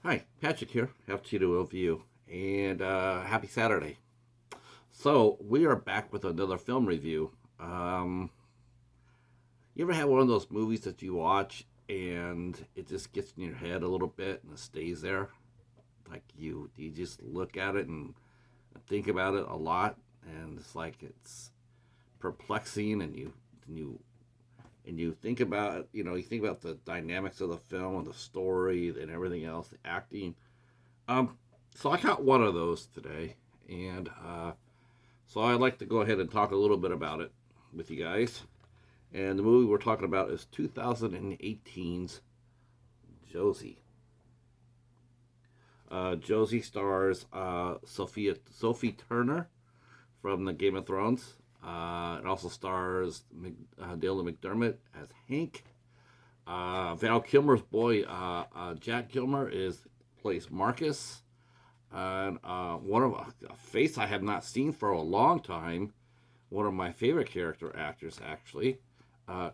Hi, Patrick here. Have Cheetah with you, and happy Saturday. So we are back with another film review. You ever have one of those movies that you watch and it just gets in your head a little bit and it stays there? Like you just look at it and think about it a lot, and it's like it's perplexing, and you think about you think about the dynamics of the film and the story and everything else, the acting. Um, so I got one of those today, and so I'd like to go ahead and talk a little bit about it with you guys. And the movie we're talking about is 2018's Josie. Josie stars Sophie Turner from the Game of Thrones. It also stars Dylan McDermott as Hank. Val Kilmer's boy, Jack Kilmer, plays Marcus. And one of a face I have not seen for a long time. One of my favorite character actors, actually,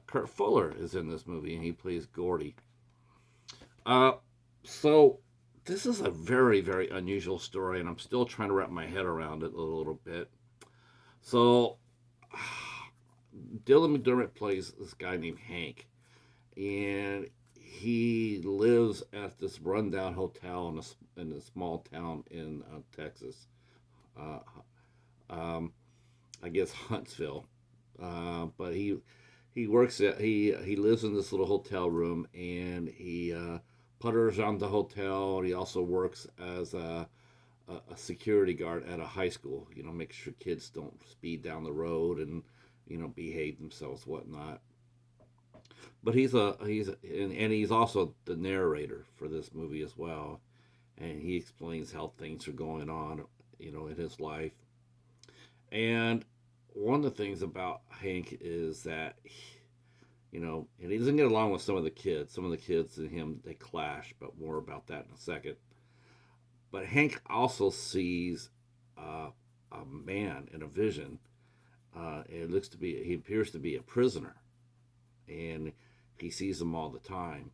Kurt Fuller, is in this movie, and he plays Gordy. Uh, so this is a very, very unusual story, and I'm still trying to wrap my head around it a little bit. So Dylan McDermott plays this guy named Hank, and he lives at this rundown hotel in a small town in Texas. Uh, um, I guess Huntsville. But he works at he lives in this little hotel room, and he putters on the hotel. And he also works as a security guard at a high school. Make sure kids don't speed down the road and behave themselves, whatnot. But and he's also the narrator for this movie as well, and he explains how things are going on, in his life. And one of the things about Hank is that, and he doesn't get along with some of the kids. Some of the kids and him, they clash, but more about that in a second. But Hank also sees a man in a vision. He appears to be a prisoner, and he sees him all the time.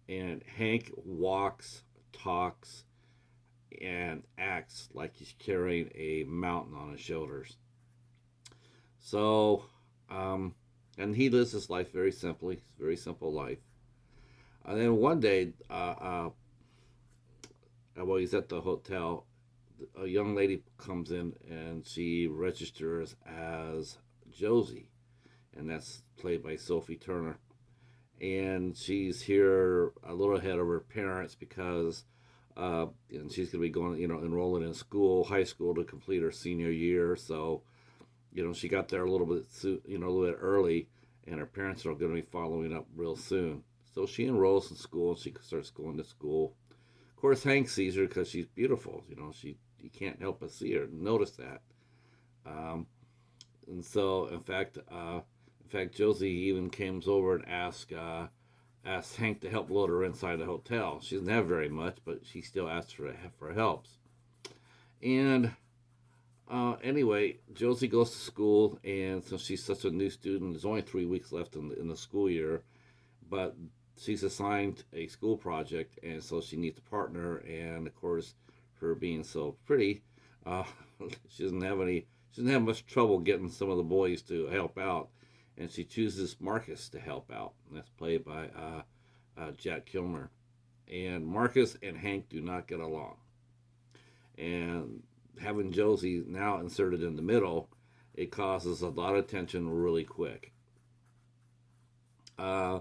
And Hank walks, talks, and acts like he's carrying a mountain on his shoulders. So, and he lives his life very simply, very simple life. And then one day, while he's at the hotel, a young lady comes in and she registers as Josie, and that's played by Sophie Turner. And she's here a little ahead of her parents because and she's going to be going, enrolling in school, high school, to complete her senior year. So, she got there a little bit, a little bit early, and her parents are going to be following up real soon. So she enrolls in school, and she starts going to school. Of course, Hank sees her because she's beautiful. You can't help but see her, notice that. Um, and so, in fact, Josie even comes over and asks Hank to help load her inside the hotel. She doesn't have very much, but she still asks for help. And anyway, Josie goes to school, and since she's such a new student, there's only 3 weeks left in the school year, but she's assigned a school project, and so she needs a partner. And of course, her being so pretty, uh, she doesn't have any. She doesn't have much trouble getting some of the boys to help out, and she chooses Marcus to help out. And that's played by Jack Kilmer. And Marcus and Hank do not get along, and having Josie now inserted in the middle, it causes a lot of tension really quick. Uh,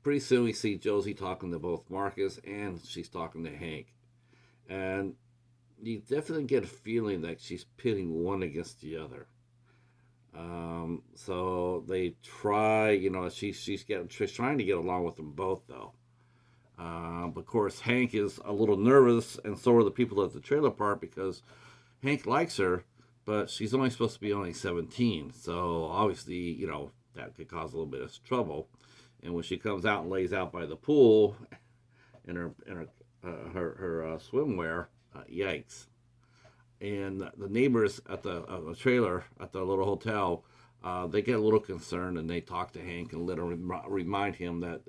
Pretty soon we see Josie talking to both Marcus and she's talking to Hank, and you definitely get a feeling that she's pitting one against the other. So they try, she's trying to get along with them both, though. But of course, Hank is a little nervous, and so are the people at the trailer park, because Hank likes her, but she's only supposed to be only 17. So obviously, that could cause a little bit of trouble. And when she comes out and lays out by the pool in her swimwear, yikes! And the neighbors at the trailer at the little hotel, they get a little concerned, and they talk to Hank and remind him that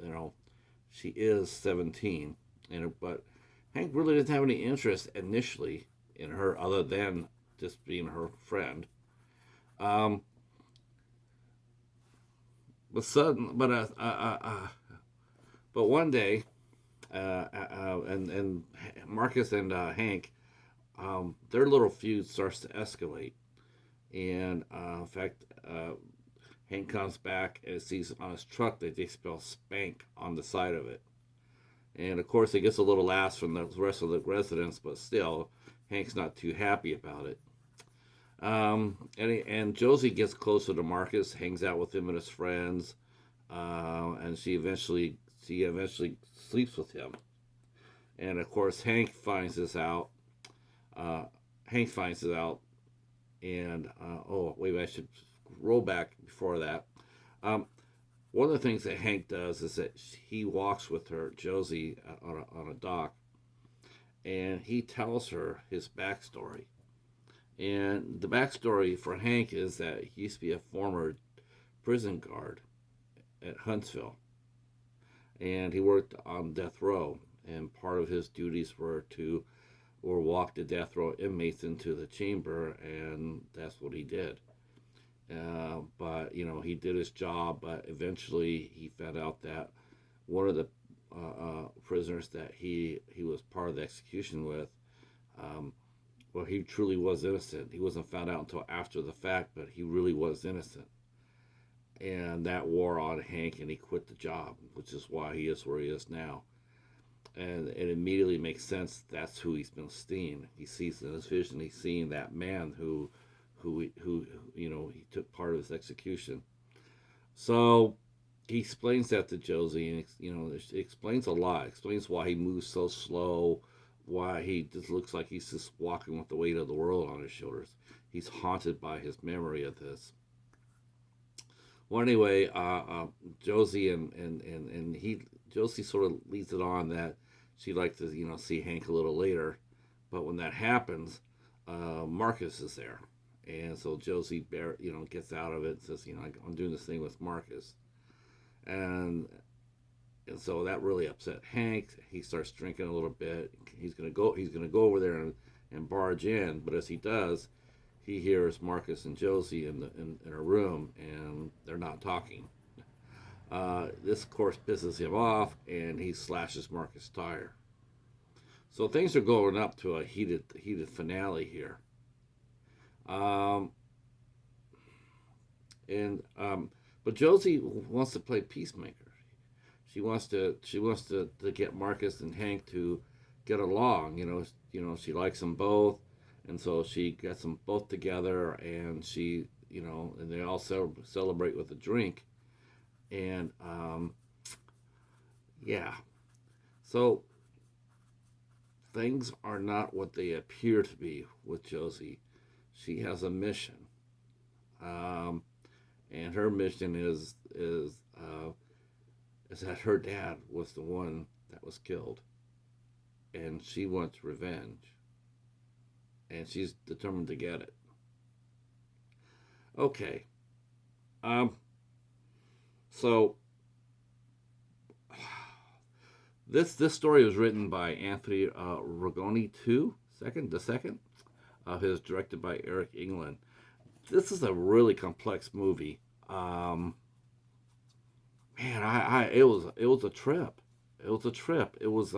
she is 17. But Hank really didn't have any interest initially in her other than just being her friend. Um, but sudden, but one day, and Marcus and Hank, their little feud starts to escalate, and in fact, Hank comes back and sees on his truck that they spell "spank" on the side of it. And of course, it gets a little laughs from the rest of the residents, but still, Hank's not too happy about it. And Josie gets closer to Marcus, hangs out with him and his friends, and she eventually sleeps with him. And of course, Hank finds this out. Uh, Hank finds it out, and oh wait, I should roll back before that. Um, One of the things that Hank does is that he walks with her, Josie, on a dock, and he tells her his backstory. And the backstory for Hank is that he used to be a former prison guard at Huntsville, and he worked on death row. And part of his duties were walk the death row inmates into the chamber, and that's what he did. But he did his job. But eventually, he found out that one of the prisoners that he was part of the execution with, um, well, he truly was innocent. He wasn't found out until after the fact, but he really was innocent. And that wore on Hank, and he quit the job, which is why he is where he is now. And it immediately makes sense. That's who he's been seeing. He sees in his vision. He's seeing that man who he took part of his execution. So he explains that to Josie, and it explains a lot. It explains why he moves so slow, why he just looks like he's just walking with the weight of the world on his shoulders. He's haunted by his memory of this. Well, anyway, Josie and he Josie sort of leads it on that she'd like to see Hank a little later, but when that happens, Marcus is there, and so Josie gets out of it and says, I'm doing this thing with Marcus, and so that really upset Hank. He starts drinking a little bit. He's gonna go over there and barge in, but as he does, he hears Marcus and Josie in a room, and they're not talking. This, of course, pisses him off, and he slashes Marcus' tire. So things are going up to a heated finale here. Um, and But Josie wants to play peacemaker. She wants to get Marcus and Hank to get along. She likes them both, and so she gets them both together, and and they all celebrate with a drink, and yeah. So things are not what they appear to be with Josie. She has a mission, um, and her mission is that her dad was the one that was killed, and she wants revenge, and she's determined to get it. Okay, um, so this story was written by Anthony Ragoni the second. It was directed by Eric England. This is a really complex movie. Man, it was a trip. It was a trip. It was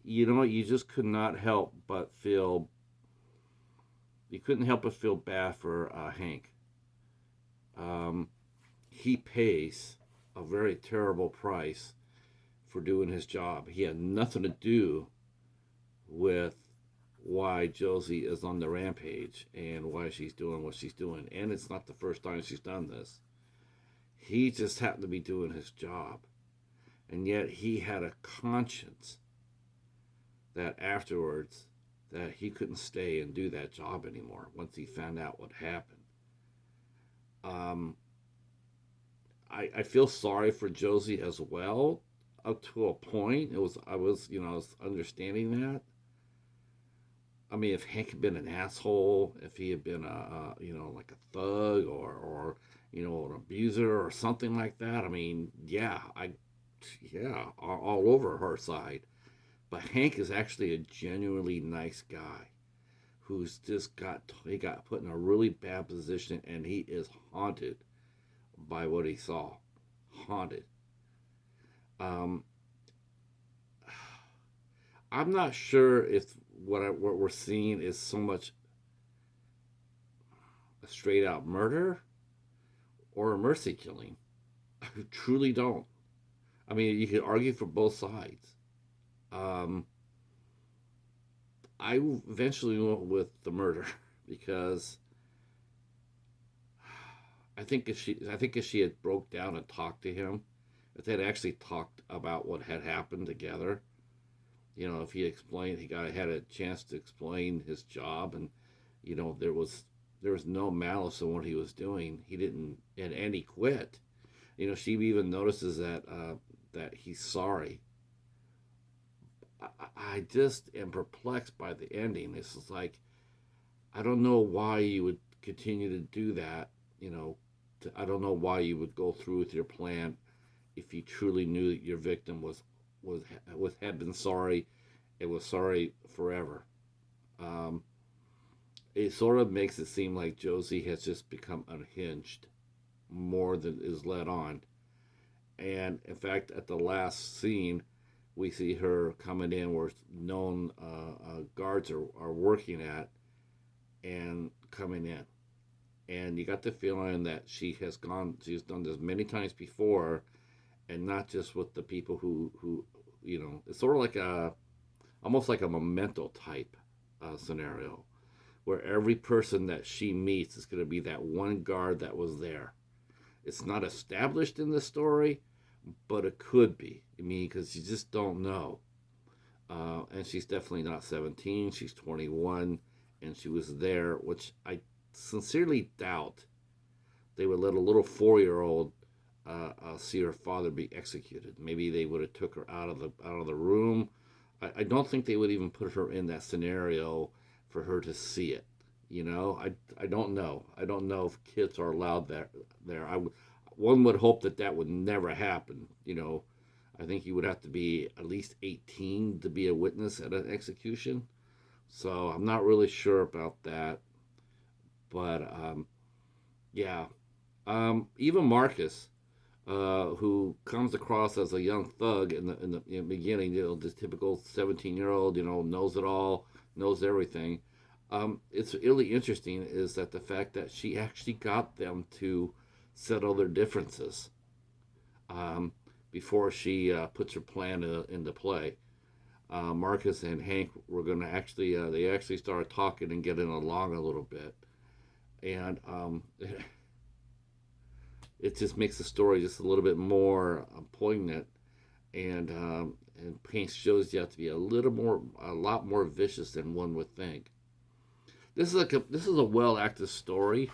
you just could not help but feel you couldn't help but feel bad for Hank. Um, he pays a very terrible price for doing his job. He had nothing to do with why Josie is on the rampage and why she's doing what she's doing. And it's not the first time she's done this. He just happened to be doing his job. And yet he had a conscience that afterwards that he couldn't stay and do that job anymore once he found out what happened. Um, I feel sorry for Josie as well up to a point. I was understanding that. I mean, if Hank had been an asshole, if he had been like a thug or an abuser or something like that, I mean, yeah, I yeah, all over her side. But Hank is actually a genuinely nice guy who's just he got put in a really bad position, and he is haunted by what he saw. Haunted. Um, I'm not sure if what we're seeing is so much a straight out murder or a mercy killing. I truly don't. I mean, you could argue for both sides. Um, I eventually went with the murder because I think if she had broke down and talked to him, if they had actually talked about what had happened together, if he explained, had a chance to explain his job, and there was no malice in what he was doing. He didn't, and he quit. She even notices that he's sorry. I just am perplexed by the ending. It's just like, I don't know why you would continue to do that. I don't know why you would go through with your plan if you truly knew that your victim was had been sorry. It was sorry forever. Um, it sort of makes it seem like Josie has just become unhinged more than is let on. And in fact, at the last scene, we see her coming in where known guards are working at and coming in. And you got the feeling that she's done this many times before, and not just with the people who it's sort of like almost like a memento type scenario, where every person that she meets is going to be that one guard that was there. It's not established in the story, but it could be. I mean, because you just don't know. And she's definitely not 17. She's 21, and she was there, which I sincerely doubt they would let a little 4-year-old see her father be executed. Maybe they would have took her out of the room. I don't think they would even put her in that scenario for her to see it. I don't know. I don't know if kids are allowed there. One would hope that would never happen. I think you would have to be at least 18 to be a witness at an execution. So I'm not really sure about that. But yeah, even Marcus, who comes across as a young thug in the beginning, the typical 17-year-old, knows it all, knows everything. It's really interesting is that the fact that she actually got them to settle their differences um, before she puts her plan into play. Marcus and Hank were going to they actually started talking and getting along a little bit. And it just makes the story just a little bit more poignant, and paints Josie out to be a lot more vicious than one would think. This is a well acted story.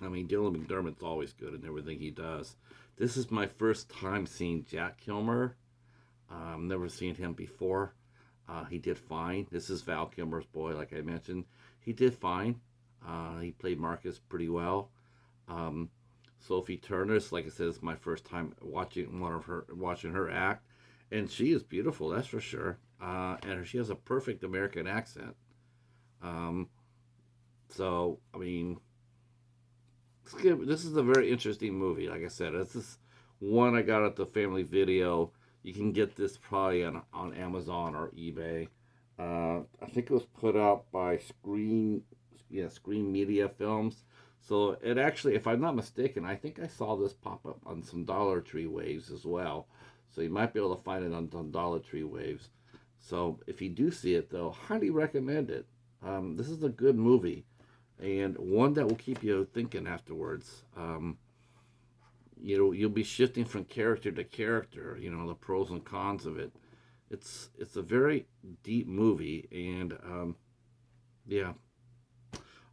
I mean, Dylan McDermott's always good in everything he does. This is my first time seeing Jack Kilmer. Never seen him before. He did fine. This is Val Kilmer's boy, like I mentioned. He did fine. He played Marcus pretty well. Um, Sophie Turner, like I said, it's my first time watching her act, and she is beautiful, that's for sure. And she has a perfect American accent. Um, so I mean, this is a very interesting movie. Like I said, this is one I got at the Family Video. You can get this probably on Amazon or eBay. I think it was put out by Screen Media Films. So it actually, if I'm not mistaken, I think I saw this pop up on some Dollar Tree waves as well. So you might be able to find it on Dollar Tree waves. So if you do see it, though, highly recommend it. This is a good movie, and one that will keep you thinking afterwards. You'll be shifting from character to character. The pros and cons of it. It's a very deep movie, and yeah.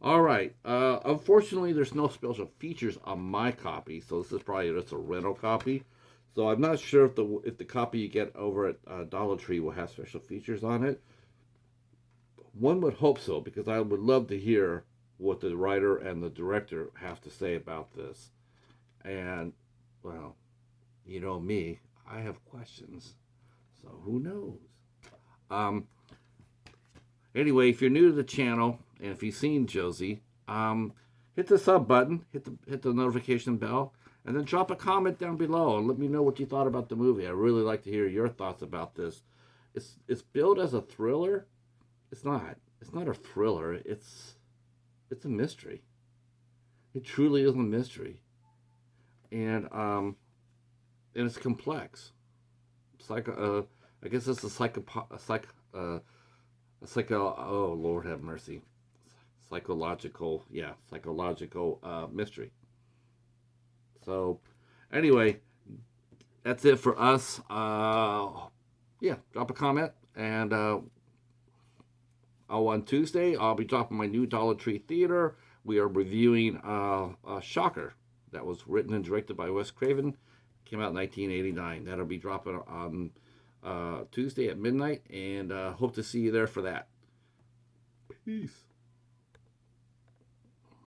All right. Unfortunately, there's no special features on my copy, so this is probably just a rental copy. So I'm not sure if the copy you get over at Dollar Tree will have special features on it. One would hope so, because I would love to hear what the writer and the director have to say about this. And, well, you know me, I have questions. So who knows? Um, anyway, if you're new to the channel and if you've seen Josie, hit the sub button, hit the notification bell, and then drop a comment down below and let me know what you thought about the movie. I really like to hear your thoughts about this. It's billed as a thriller. It's not. It's not a thriller. It's a mystery. It truly is a mystery, and it's complex. It's like I guess it's a psycho. Oh Lord have mercy. Psychological mystery. So, anyway, that's it for us. Yeah, drop a comment, and on Tuesday I'll be dropping my new Dollar Tree Theater. We are reviewing Shocker, that was written and directed by Wes Craven. Came out in 1989. That'll be dropping on Tuesday at midnight, and hope to see you there for that. Peace.